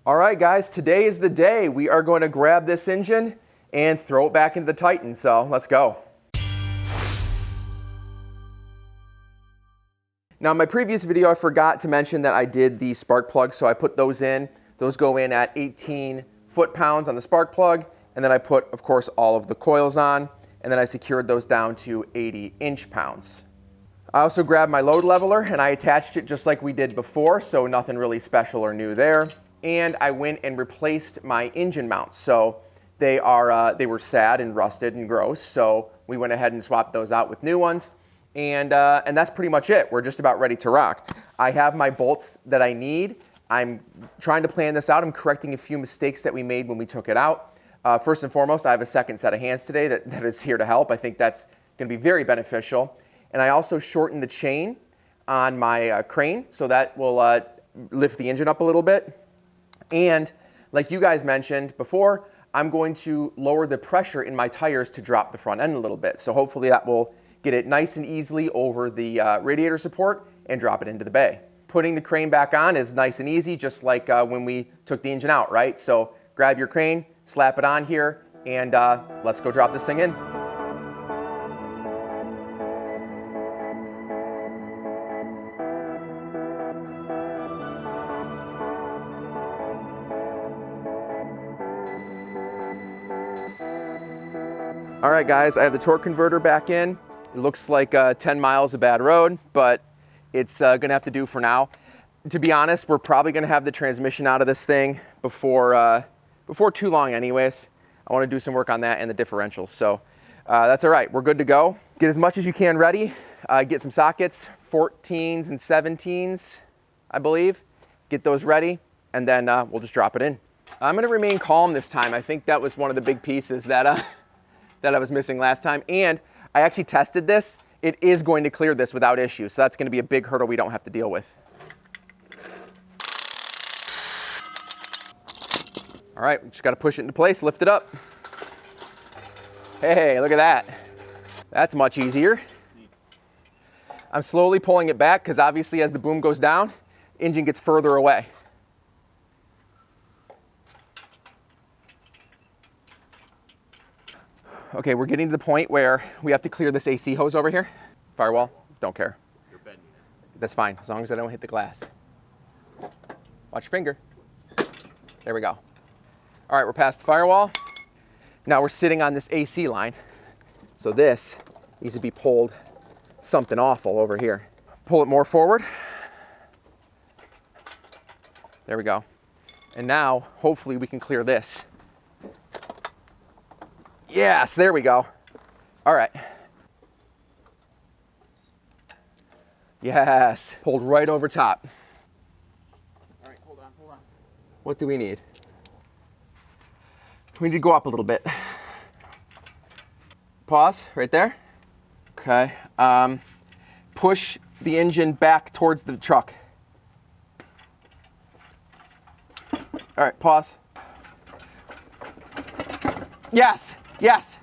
All right, guys, today is the day. We are going to grab this engine and throw it back into the Titan, so let's go. Now, in my previous video, I forgot to mention that I did the spark plugs, so I put those in. Those go in at 18 foot-pounds on the spark plug, and then I put, of course, all of the coils on, and then I secured those down to 80 inch-pounds. I also grabbed my load leveler, and I attached it just like we did before, so nothing really special or new there. And I went and replaced my engine mounts. So they were sad and rusted and gross, so we went ahead and swapped those out with new ones. And that's pretty much it. We're just about ready to rock. I have my bolts that I need. I'm trying to plan this out. I'm correcting a few mistakes that we made when we took it out. First and foremost, I have a second set of hands today that is here to help. I think that's going to be very beneficial. And I also shortened the chain on my crane, so that will lift the engine up a little bit. And like you guys mentioned before, I'm going to lower the pressure in my tires to drop the front end a little bit. So hopefully that will get it nice and easily over the radiator support and drop it into the bay. Putting the crane back on is nice and easy, just like when we took the engine out, right? So grab your crane, slap it on here, and let's go drop this thing in. All right, guys, I have the torque converter back in. It looks like 10 miles of bad road, but it's gonna have to do for now. To be honest, we're probably gonna have the transmission out of this thing before too long anyways. I wanna do some work on that and the differentials, so that's all right, we're good to go. Get as much as you can ready, get some sockets, 14s and 17s, I believe. Get those ready, and then we'll just drop it in. I'm gonna remain calm this time. I think that was one of the big pieces that that I was missing last time, and I actually tested this. It is going to clear this without issue, so that's going to be a big hurdle we don't have to deal with. All right, we just got to push it into place, lift it up. Hey, look at that. That's much easier. I'm slowly pulling it back because obviously as the boom goes down, engine gets further away. Okay, we're getting to the point where we have to clear this AC hose over here. Firewall, don't care. You're bending it. That's fine, as long as I don't hit the glass. Watch your finger. There we go. All right, we're past the firewall. Now we're sitting on this AC line. So this needs to be pulled something awful over here. Pull it more forward. There we go. And now, hopefully we can clear this. Yes, there we go. All right. Yes, pulled right over top. All right, hold on. What do we need? We need to go up a little bit. Pause, right there. Okay, push the engine back towards the truck. All right, pause. Yes. Yes.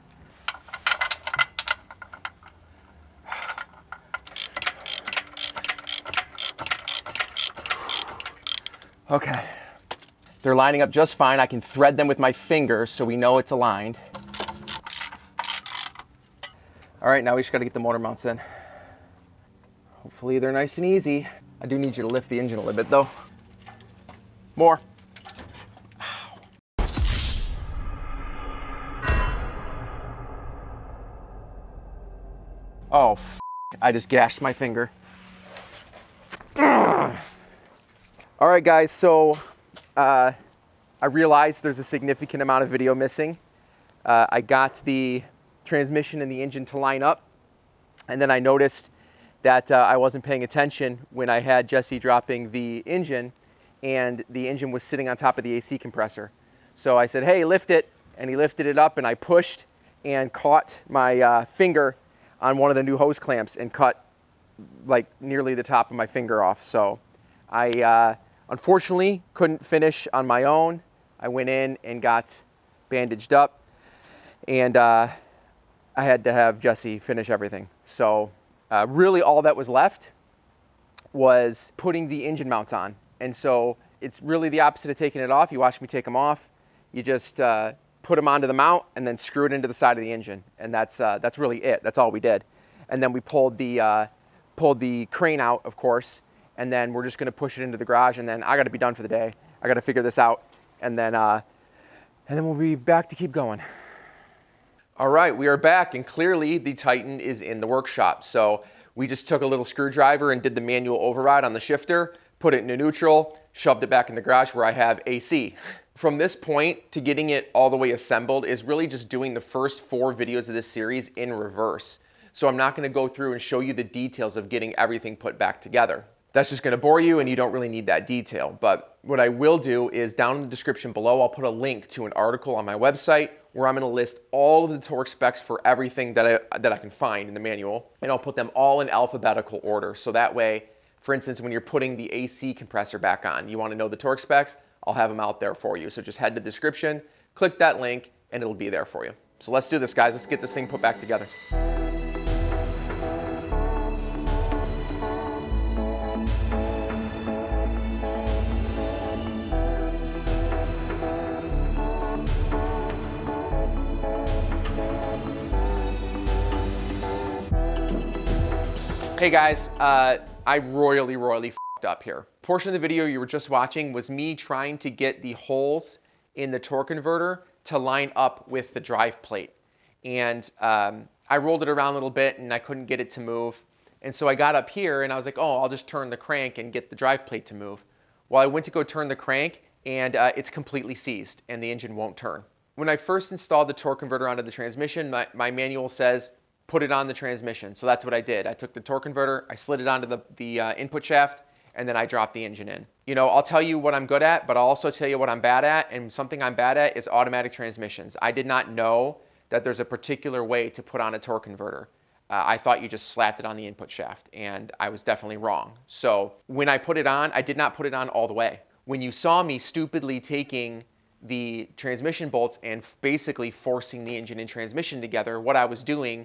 Okay. They're lining up just fine. I can thread them with my fingers so we know it's aligned. All right, now we just got to get the motor mounts in. Hopefully they're nice and easy. I do need you to lift the engine a little bit though. More. Oh, I just gashed my finger. All right, guys, so I realized there's a significant amount of video missing. I got the transmission and the engine to line up, and then I noticed that I wasn't paying attention when I had Jesse dropping the engine, and the engine was sitting on top of the AC compressor. So I said, hey, lift it, and he lifted it up, and I pushed and caught my finger on one of the new hose clamps and cut like nearly the top of my finger off. So I unfortunately couldn't finish on my own. I went in and got bandaged up, and I had to have Jesse finish everything. So really all that was left was putting the engine mounts on. And so It's really the opposite of taking it off. You watch me take them off. You just put them onto the mount and then screw it into the side of the engine. And that's really it. That's all we did. And then we pulled the crane out, of course, and then we're just gonna push it into the garage, and then I gotta be done for the day. I gotta figure this out, and then we'll be back to keep going. All right, we are back, and clearly the Titan is in the workshop. So we just took a little screwdriver and did the manual override on the shifter, put it into neutral, shoved it back in the garage where I have AC. From this point to getting it all the way assembled is really just doing the first 4 videos of this series in reverse. So I'm not gonna go through and show you the details of getting everything put back together. That's just gonna bore you and you don't really need that detail. But what I will do is down in the description below, I'll put a link to an article on my website where I'm gonna list all of the torque specs for everything that I can find in the manual. And I'll put them all in alphabetical order. So that way, for instance, when you're putting the AC compressor back on, you wanna know the torque specs, I'll have them out there for you. So just head to the description, click that link, and it'll be there for you. So let's do this, guys. Let's get this thing put back together. Hey guys, I royally f***ed up here. Portion of the video you were just watching was me trying to get the holes in the torque converter to line up with the drive plate. And I rolled it around a little bit and I couldn't get it to move. And so I got up here and I was like, oh, I'll just turn the crank and get the drive plate to move. Well, I went to go turn the crank and it's completely seized and the engine won't turn. When I first installed the torque converter onto the transmission, my manual says, put it on the transmission. So that's what I did. I took the torque converter, I slid it onto the input shaft, and then I dropped the engine in. You know, I'll tell you what I'm good at, but I'll also tell you what I'm bad at, and something I'm bad at is automatic transmissions. I did not know that there's a particular way to put on a torque converter. I thought you just slapped it on the input shaft, and I was definitely wrong. So when I put it on, I did not put it on all the way. When you saw me stupidly taking the transmission bolts and basically forcing the engine and transmission together, what I was doing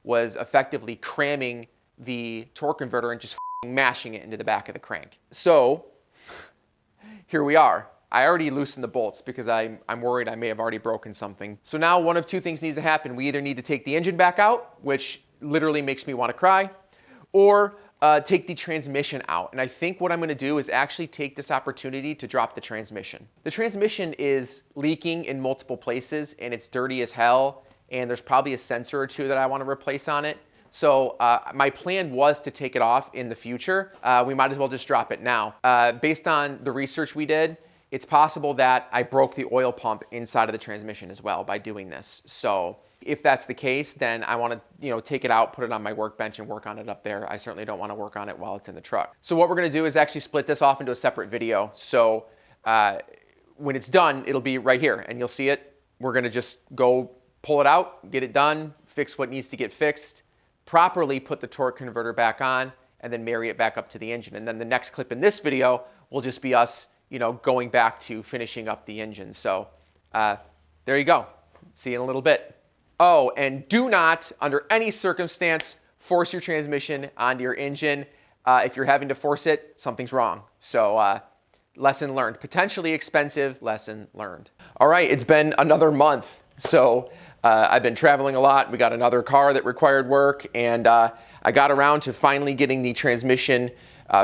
was effectively cramming the torque converter and just mashing it into the back of the crank. So here we are. I already loosened the bolts because I'm worried I may have already broken something. So now one of 2 things needs to happen. We either need to take the engine back out, which literally makes me want to cry, or take the transmission out. And I think what I'm gonna do is actually take this opportunity to drop the transmission. The transmission is leaking in multiple places and it's dirty as hell. And there's probably a sensor or 2 that I want to replace on it. So my plan was to take it off in the future. We might as well just drop it now. Based on the research we did, it's possible that I broke the oil pump inside of the transmission as well by doing this. So if that's the case, then I want to take it out, put it on my workbench and work on it up there. I certainly don't want to work on it while it's in the truck. So what we're going to do is actually split this off into a separate video. So when it's done, it'll be right here and you'll see it. We're going to just go pull it out, get it done, fix what needs to get fixed, properly put the torque converter back on, and then marry it back up to the engine. And then the next clip in this video will just be us, going back to finishing up the engine. So there you go. See you in a little bit. Oh, and do not, under any circumstance, force your transmission onto your engine. If you're having to force it, something's wrong. So lesson learned. Potentially expensive, lesson learned. All right, it's been another month. So I've been traveling a lot. We got another car that required work, and I got around to finally getting the transmission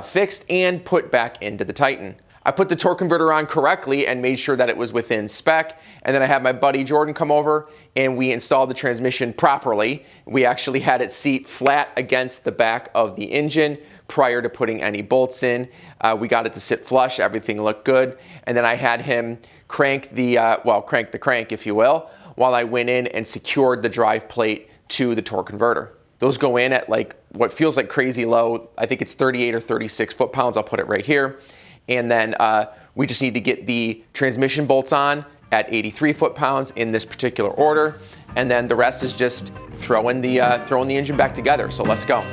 fixed and put back into the Titan. I put the torque converter on correctly and made sure that it was within spec, and then I had my buddy Jordan come over and we installed the transmission properly. We actually had it seat flat against the back of the engine prior to putting any bolts in. We got it to sit flush, everything looked good, and then I had him crank the crank, if you will, while I went in and secured the drive plate to the torque converter. Those go in at like what feels like crazy low. I think it's 38 or 36 foot-pounds. I'll put it right here. And then we just need to get the transmission bolts on at 83 foot-pounds in this particular order. And then the rest is just throwing the engine back together. So let's go.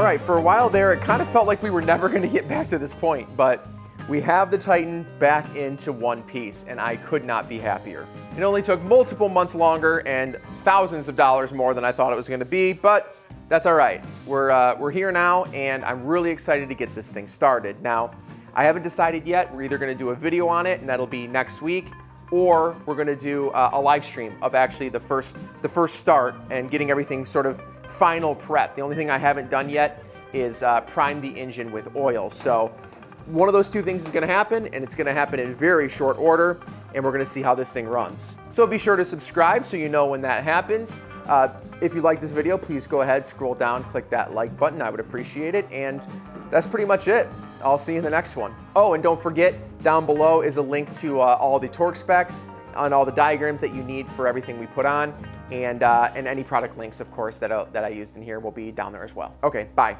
right, for a while there, it kind of felt like we were never going to get back to this point, but we have the Titan back into one piece, and I could not be happier. It only took multiple months longer and thousands of dollars more than I thought it was going to be, but that's all right. We're here now, and I'm really excited to get this thing started. Now, I haven't decided yet. We're either going to do a video on it, and that'll be next week, or we're going to do a live stream of actually the first start and getting everything sort of final prep. The only thing I haven't done yet is prime the engine with oil. So one of those two things is going to happen, and it's going to happen in very short order, and we're going to see how this thing runs. So be sure to subscribe so you know when that happens. If you like this video, please go ahead, scroll down, click that like button. I would appreciate it, and that's pretty much it. I'll see you in the next one. Oh, and don't forget, down below is a link to all the torque specs and all the diagrams that you need for everything we put on, and any product links, of course, that I used in here will be down there as well. Okay, bye.